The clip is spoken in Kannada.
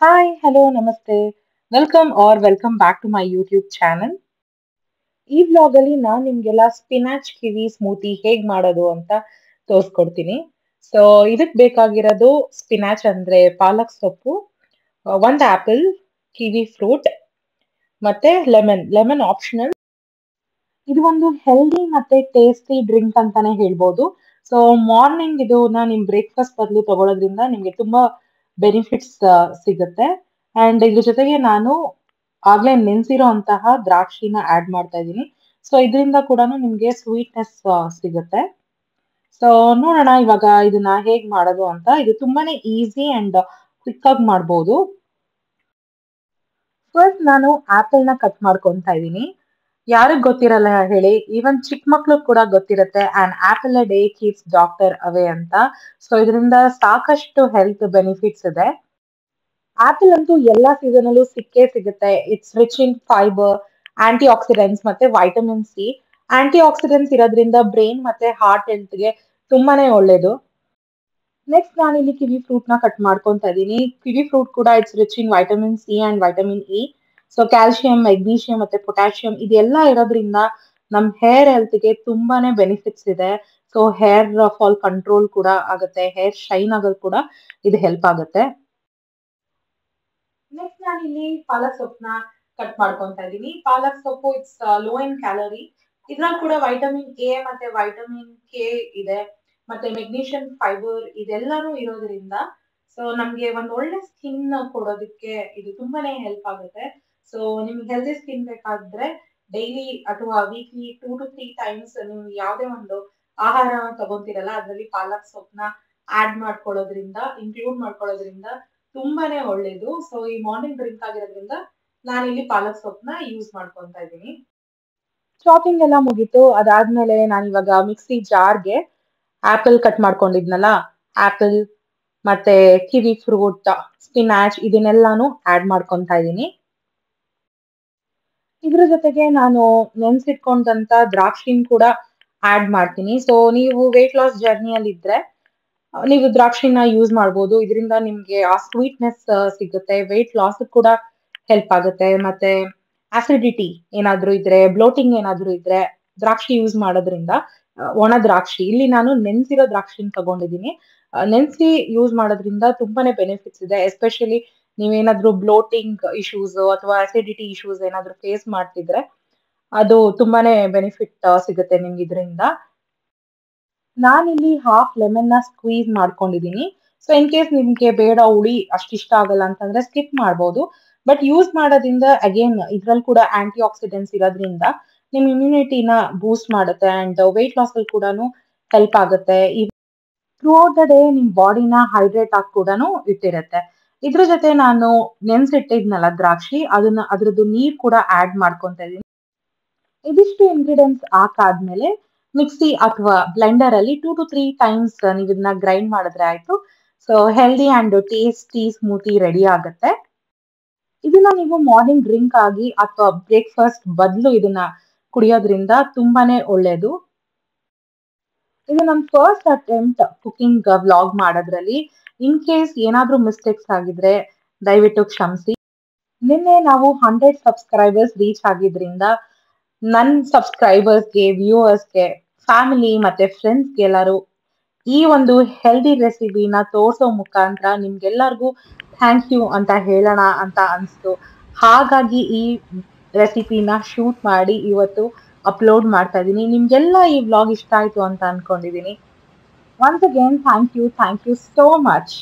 Hi, hello, namaste. Welcome back to my YouTube channel. ಈ ವ್ಲಾಗ್ ಅಲ್ಲಿ ನಾನು ನಿಮ್ಗೆಲ್ಲ ಸ್ಪಿನಾಚ್ ಕಿವಿ ಸ್ಮೂತಿ ಹೇಗ್ ಮಾಡೋದು ಅಂತ ತೋರಿಸ್ಕೊಡ್ತೀನಿ. ಸೊ ಇದಕ್ ಬೇಕಾಗಿರೋದು ಸ್ಪಿನಾಚ್ ಅಂದ್ರೆ ಪಾಲಕ್ ಸೊಪ್ಪು, ಒಂದ್ ಆಪಲ್, ಕಿವಿ ಫ್ರೂಟ್ ಮತ್ತೆ ಲೆಮನ್ ಆಪ್ಷನಲ್. ಇದು ಒಂದು ಹೆಲ್ದಿ ಮತ್ತೆ ಟೇಸ್ಟಿ ಡ್ರಿಂಕ್ ಅಂತಾನೆ ಹೇಳ್ಬೋದು. ಸೊ ಮಾರ್ನಿಂಗ್ ಇದನ್ನ ನಿಮ್ ಬ್ರೇಕ್ಫಾಸ್ಟ್ ಬದಲು ತಗೊಳ್ಳೋದ್ರಿಂದ ನಿಮ್ಗೆ ತುಂಬಾ ಬೆನಿಫಿಟ್ಸ್ ಸಿಗುತ್ತೆ. ಅಂಡ್ ಇದ್ರ ಜೊತೆಗೆ ನಾನು ಆಗ್ಲೇ ನೆನ್ಸಿರೋ ಅಂತಹ ದ್ರಾಕ್ಷಿನ ಆಡ್ ಮಾಡ್ತಾ ಇದ್ದೀನಿ. ಸೊ ಇದರಿಂದ ಕೂಡ ನಿಮ್ಗೆ ಸ್ವೀಟ್ನೆಸ್ ಸಿಗುತ್ತೆ. ಸೊ ನೋಡೋಣ ಇವಾಗ ಇದನ್ನ ಹೇಗ್ ಮಾಡೋದು ಅಂತ. ಇದು ತುಂಬಾನೇ ಈಸಿ ಅಂಡ್ ಕ್ವಿಕ್ ಆಗಿ ಮಾಡ್ಬೋದು. ಫಸ್ಟ್ ನಾನು ಆಪಲ್ ನ ಕಟ್ ಮಾಡ್ಕೊಂತಾ ಇದ್ದೀನಿ. ಯಾರಿಗ್ ಗೊತ್ತಿರಲ್ಲ ಹೇಳಿ, ಈವನ್ ಚಿಕ್ಕ ಮಕ್ಳು ಕೂಡ ಗೊತ್ತಿರುತ್ತೆ on apple a day keeps doctor away ಅಂತ. ಸೊ ಇದರಿಂದ ಸಾಕಷ್ಟು ಹೆಲ್ತ್ ಬೆನಿಫಿಟ್ಸ್ ಇದೆ. ಆಪಲ್ ಅಂತೂ ಎಲ್ಲಾ ಸೀಸನ್ ಅಲ್ಲೂ ಸಿಕ್ಕೇ ಸಿಗುತ್ತೆ. It's rich in fiber, antioxidants ಮತ್ತೆ ವೈಟಮಿನ್ ಸಿ. ಆಂಟಿ ಆಕ್ಸಿಡೆಂಟ್ಸ್ ಇರೋದ್ರಿಂದ ಬ್ರೈನ್ ಮತ್ತೆ ಹಾರ್ಟ್ ಹೆಲ್ತ್ಗೆ ತುಂಬಾನೇ ಒಳ್ಳೇದು. ನೆಕ್ಸ್ಟ್ ನಾನು ಇಲ್ಲಿ ಕಿವಿ ಫ್ರೂಟ್ ನ ಕಟ್ ಮಾಡ್ಕೊಂತಾ ಇದ್ದೀನಿ. ಕಿವಿ ಫ್ರೂಟ್ ಕೂಡ it's rich in vitamin C and vitamin E. So calcium, magnesium ಮತ್ತೆ ಪೊಟ್ಯಾಷಿಯಂ ಇದೆಲ್ಲ ಇರೋದ್ರಿಂದ ನಮ್ ಹೇರ್ ಹೆಲ್ತ್ ಗೆ ತುಂಬಾನೇ ಬೆನಿಫಿಟ್ಸ್ ಇದೆ. ಸೊ ಹೇರ್ ಫಾಲ್ ಕಂಟ್ರೋಲ್ ಕೂಡ ಆಗುತ್ತೆ, ಹೇರ್ ಶೈನ್ ಆಗೋದು ಕೂಡ ಇದು ಹೆಲ್ಪ್ ಆಗುತ್ತೆ. ನೆಕ್ಸ್ಟ್ ನಾನು ಇಲ್ಲಿ ಪಾಲಕ್ ಸೊಪ್ಪನ್ನ ಕಟ್ ಮಾಡ್ಕೊಂತಾ ಇದ್ದೀನಿ. ಪಾಲಕ್ ಸೊಪ್ಪು ಇಟ್ಸ್ ಲೋ ಇನ್ ಕ್ಯಾಲರಿ. ಇದ್ರಲ್ಲಿ ಕೂಡ ವೈಟಮಿನ್ ಎ ಮತ್ತೆ ವೈಟಮಿನ್ ಕೆ ಇದೆ, ಮತ್ತೆ ಮೆಗ್ನೀಷಿಯಂ, ಫೈಬರ್ ಇದೆಲ್ಲಾನು ಇರೋದ್ರಿಂದ ಸೊ ನಮ್ಗೆ ಒಂದ್ ಒಳ್ಳೆ ಸ್ಕಿನ್ ಕೊಡೋದಕ್ಕೆ ಇದು ತುಂಬಾನೇ ಹೆಲ್ಪ್ ಆಗುತ್ತೆ. ಸೊ ನಿಮ್ಗೆ ಹೆಲ್ದಿ ಸ್ಕಿನ್ ಬೇಕಾದ್ರೆ ಡೈಲಿ ಅಥವಾ ವೀಕ್ಲಿ 2 to 3 ಟೈಮ್ಸ್ ನೀವು ಯಾವ್ದೇ ಒಂದು ಆಹಾರ ತಗೊಂತೀರಲ್ಲ ಅದ್ರಲ್ಲಿ ಪಾಲಕ್ ಸೊಪ್ಪನ್ನ ಆಡ್ ಮಾಡ್ಕೊಳ್ಳೋದ್ರಿಂದ, ಇನ್ಕ್ಲೂಡ್ ಮಾಡ್ಕೊಳ್ಳೋದ್ರಿಂದ ತುಂಬಾನೇ ಒಳ್ಳೇದು. ಸೊ ಈ ಮಾರ್ನಿಂಗ್ ಡ್ರಿಂಕ್ ಆಗಿರೋದ್ರಿಂದ ನಾನು ಇಲ್ಲಿ ಪಾಲಕ್ ಸೊಪ್ಪನ್ನ ಯೂಸ್ ಮಾಡ್ಕೊಂತಾ ಇದ್ದೀನಿ. ಚಾಪಿಂಗ್ ಎಲ್ಲ ಮುಗೀತು. ಅದಾದ್ಮೇಲೆ ನಾನು ಇವಾಗ ಮಿಕ್ಸಿ ಜಾರ್ಗೆ ಆಪಲ್ ಕಟ್ ಮಾಡ್ಕೊಂಡಿದ್ನಲ್ಲ, ಆಪಲ್ ಮತ್ತೆ ಕಿವಿ ಫ್ರೂಟ್, ಸ್ಪಿನಾಚ್ ಇದನ್ನೆಲ್ಲಾನು ಆಡ್ ಮಾಡ್ಕೊಂತಾ ಇದ್ದೀನಿ. ಇದ್ರ ಜೊತೆಗೆ ನಾನು ನೆನ್ಸಿಟ್ಕೊಂಡಂತ ದ್ರಾಕ್ಷಿನ್ ಕೂಡ ಆಡ್ ಮಾಡ್ತೀನಿ. ಸೊ ನೀವು ವೇಟ್ ಲಾಸ್ ಜರ್ನಿಯಲ್ಲಿ ಇದ್ರೆ ನೀವು ದ್ರಾಕ್ಷಿನ ಯೂಸ್ ಮಾಡ್ಬೋದು. ಇದರಿಂದ ನಿಮ್ಗೆ ಆ ಸ್ವೀಟ್ನೆಸ್ ಸಿಗುತ್ತೆ, ವೇಟ್ ಲಾಸ್ ಕೂಡ ಹೆಲ್ಪ್ ಆಗುತ್ತೆ. ಮತ್ತೆ ಆಸಿಡಿಟಿ ಏನಾದ್ರೂ ಇದ್ರೆ, ಬ್ಲೋಟಿಂಗ್ ಏನಾದ್ರೂ ಇದ್ರೆ ದ್ರಾಕ್ಷಿ ಯೂಸ್ ಮಾಡೋದ್ರಿಂದ, ಒಣ ದ್ರಾಕ್ಷಿ ಇಲ್ಲಿ ನಾನು ನೆನ್ಸಿರೋ ದ್ರಾಕ್ಷಿನ ತಗೊಂಡಿದ್ದೀನಿ. ನೆನ್ಸಿ ಯೂಸ್ ಮಾಡೋದ್ರಿಂದ ತುಂಬಾನೇ ಬೆನಿಫಿಟ್ಸ್ ಇದೆ. ಎಸ್ಪೆಷಲಿ ನೀವೇನಾದ್ರೂ ಬ್ಲೋಟಿಂಗ್ ಇಶ್ಯೂಸ್ ಅಥವಾ ಅಸಿಡಿಟಿ ಇಶ್ಯೂಸ್ ಏನಾದ್ರೂ ಫೇಸ್ ಮಾಡ್ತಿದ್ರೆ ಅದು ತುಂಬಾನೇ ಬೆನಿಫಿಟ್ ಸಿಗುತ್ತೆ ನಿಮ್ಗೆ ಇದರಿಂದ. ನಾನಿಲ್ಲಿ ಹಾಫ್ ಲೆಮನ್ ನ ಸ್ಕ್ವೀಸ್ ಮಾಡ್ಕೊಂಡಿದ್ದೀನಿ. ಸೊ ಇನ್ ಕೇಸ್ ನಿಮ್ಗೆ ಬೇಡ, ಹುಳಿ ಅಷ್ಟಿಷ್ಟ ಆಗಲ್ಲ ಅಂತಂದ್ರೆ ಸ್ಕಿಪ್ ಮಾಡ್ಬೋದು. ಬಟ್ ಯೂಸ್ ಮಾಡೋದ್ರಿಂದ ಅಗೇನ್ ಇದ್ರಲ್ಲಿ ಕೂಡ ಆಂಟಿ ಆಕ್ಸಿಡೆಂಟ್ಸ್ ಇರೋದ್ರಿಂದ ನಿಮ್ ಇಮ್ಯುನಿಟಿನ ಬೂಸ್ಟ್ ಮಾಡುತ್ತೆ ಅಂಡ್ ವೇಟ್ ಲಾಸ್ ಅಲ್ಲಿ ಕೂಡ ಹೆಲ್ಪ್ ಆಗುತ್ತೆ. ಥ್ರೂ ಔಟ್ ದ ಡೇ ನಿಮ್ ಬಾಡಿನ ಹೈಡ್ರೇಟ್ ಆಗಿ ಕೂಡ ಇಟ್ಟಿರುತ್ತೆ. ಇದ್ರ ಜೊತೆ ನಾನು ನೆನ್ಸಿಟ್ಟಿದ್ನಲ್ಲ ದ್ರಾಕ್ಷಿ, ಅದ್ರದ್ದು ನೀರ್ ಕೂಡ ಆಡ್ ಮಾಡ್ಕೊಂತ ಇದೀನಿ. ಇದಿಷ್ಟು ಇಂಗ್ರೀಡಿಯೆಂಟ್ಸ್ ಹಾಕಾದ್ಮೇಲೆ ಮಿಕ್ಸಿ ಅಥವಾ ಬ್ಲೆಂಡರ್ ಅಲ್ಲಿ 2 to 3 ಟೈಮ್ಸ್ ನೀವು ಇದನ್ನ ಗ್ರೈಂಡ್ ಮಾಡಿದ್ರೆ ಆಯ್ತು. So healthy and tasty smoothie ready ಆಗುತ್ತೆ. ಇದನ್ನ ನೀವು ಮಾರ್ನಿಂಗ್ ಡ್ರಿಂಕ್ ಆಗಿ ಅಥವಾ ಬ್ರೇಕ್ಫಾಸ್ಟ್ ಬದಲು ಇದನ್ನ ಕುಡಿಯೋದ್ರಿಂದ ತುಂಬಾನೇ ಒಳ್ಳೇದು. ಇದು ನನ್ನ ಫಸ್ಟ್ ಅಟೆಂಪ್ಟ್ ಕುಕಿಂಗ್ ವ್ಲಾಗ್ ಮಾಡೋದ್ರಲ್ಲಿ. ಇನ್ ಕೇಸ್ ಏನಾದ್ರೂ ಮಿಸ್ಟೇಕ್ಸ್ ಆಗಿದ್ರೆ ದಯವಿಟ್ಟು ಕ್ಷಮಿಸಿ. ನಿನ್ನೆ ನಾವು 100 ಸಬ್ಸ್ಕ್ರೈಬರ್ಸ್ ರೀಚ್ ಆಗಿದ್ರಿಂದ ನನ್ನ ಸಬ್ಸ್ಕ್ರೈಬರ್ಸ್ಗೆ, ವ್ಯೂವರ್ಸ್ಗೆ, ಫ್ಯಾಮಿಲಿ ಮತ್ತೆ ಫ್ರೆಂಡ್ಸ್ಗೆ ಎಲ್ಲರೂ ಈ ಒಂದು ಹೆಲ್ದಿ ರೆಸಿಪಿನ ತೋರ್ಸೋ ಮುಖಾಂತರ ನಿಮ್ಗೆಲ್ಲರಿಗೂ ಥ್ಯಾಂಕ್ ಯು ಅಂತ ಹೇಳೋಣ ಅಂತ ಅನಿಸ್ತು. ಹಾಗಾಗಿ ಈ ರೆಸಿಪಿನ ಶೂಟ್ ಮಾಡಿ ಇವತ್ತು ಅಪ್ಲೋಡ್ ಮಾಡ್ತಾ ಇದ್ದೀನಿ. ನಿಮ್ಗೆಲ್ಲ ಈ ವ್ಲಾಗ್ ಇಷ್ಟ ಆಯ್ತು ಅಂತ ಅನ್ಕೊಂಡಿದ್ದೀನಿ. Once again thank you so much.